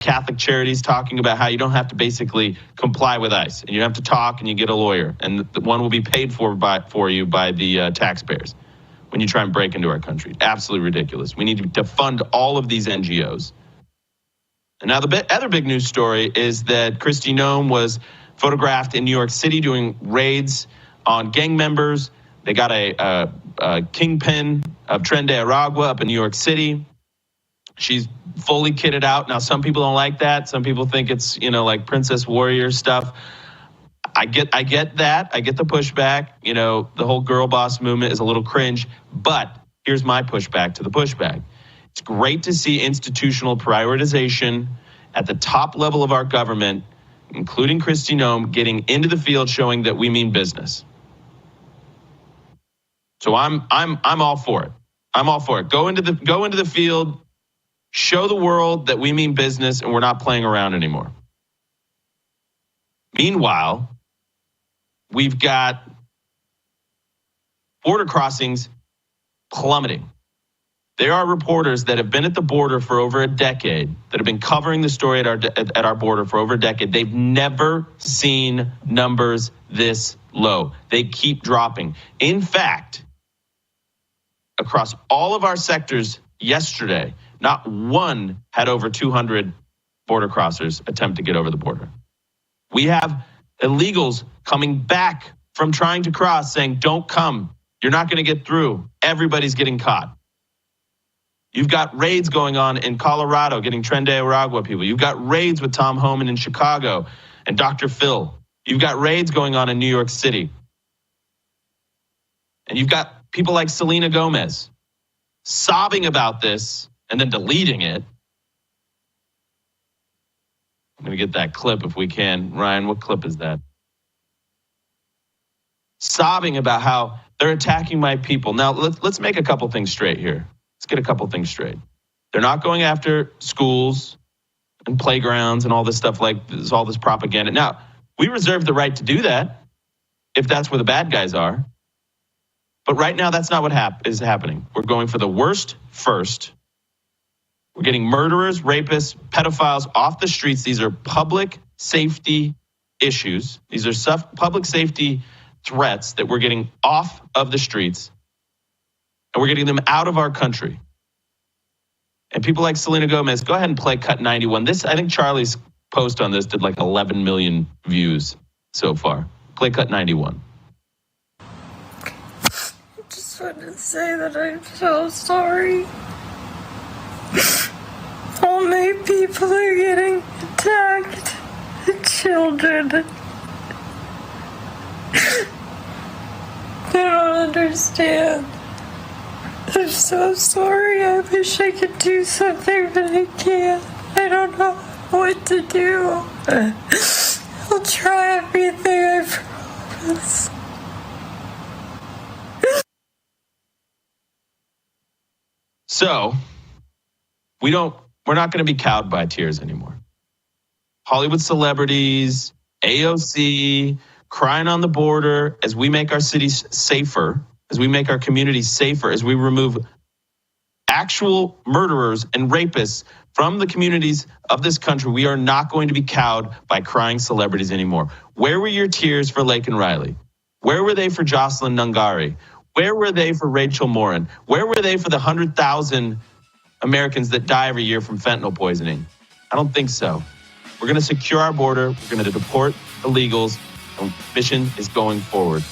Catholic charities talking about how you don't have to basically comply with ICE, and you have to talk and you get a lawyer, and the one will be paid for you by the taxpayers when you try and break into our country. Absolutely ridiculous. We need to fund all of these NGOs. And now the other big news story is that Kristi Noem was photographed in New York City doing raids on gang members. They got a kingpin of Tren de Aragua up in New York City. She's fully kitted out. Now, some people don't like that. Some people think it's, like Princess Warrior stuff. I get that. I get the pushback. The whole girl boss movement is a little cringe. But here's my pushback to the pushback. It's great to see institutional prioritization at the top level of our government, including Kristi Noem, getting into the field, showing that we mean business. So I'm all for it. I'm all for it. Go into the field. Show the world that we mean business and we're not playing around anymore. Meanwhile, we've got border crossings plummeting. There are reporters that have been at the border for over a decade, that have been covering the story at our border for over a decade. They've never seen numbers this low. They keep dropping. In fact, across all of our sectors yesterday, not one had over 200 border crossers attempt to get over the border. We have illegals coming back from trying to cross saying, don't come. You're not going to get through. Everybody's getting caught. You've got raids going on in Colorado getting Tren de Aragua people. You've got raids with Tom Homan in Chicago and Dr. Phil. You've got raids going on in New York City. And you've got people like Selena Gomez sobbing about this and then deleting it. I'm going to get that clip if we can. Ryan, what clip is that? Sobbing about how they're attacking my people. Now, let's make a couple things straight here. Let's get a couple things straight. They're not going after schools and playgrounds and all this stuff like this, all this propaganda. Now, we reserve the right to do that if that's where the bad guys are. But right now, that's not what is happening. We're going for the worst first. We're getting murderers, rapists, pedophiles off the streets. These are public safety issues. These are public safety threats that we're getting off of the streets. And we're getting them out of our country. And people like Selena Gomez, go ahead and play cut 91. I think Charlie's post on this did like 11 million views so far. Play cut 91. I just wanted to say that I'm so sorry. All my people are getting attacked. The children. I don't understand. I'm so sorry. I wish I could do something, but I can't. I don't know what to do. I'll try everything, I promise. So, we're not going to be cowed by tears anymore. Hollywood celebrities, AOC, crying on the border as we make our cities safer, as we make our communities safer, as we remove actual murderers and rapists from the communities of this country. We are not going to be cowed by crying celebrities anymore. Where were your tears for Laken Riley? Where were they for Jocelyn Nungari? Where were they for Rachel Morin? Where were they for the 100,000 Americans that die every year from fentanyl poisoning? I don't think so. We're going to secure our border. We're going to deport illegals. Our mission is going forward.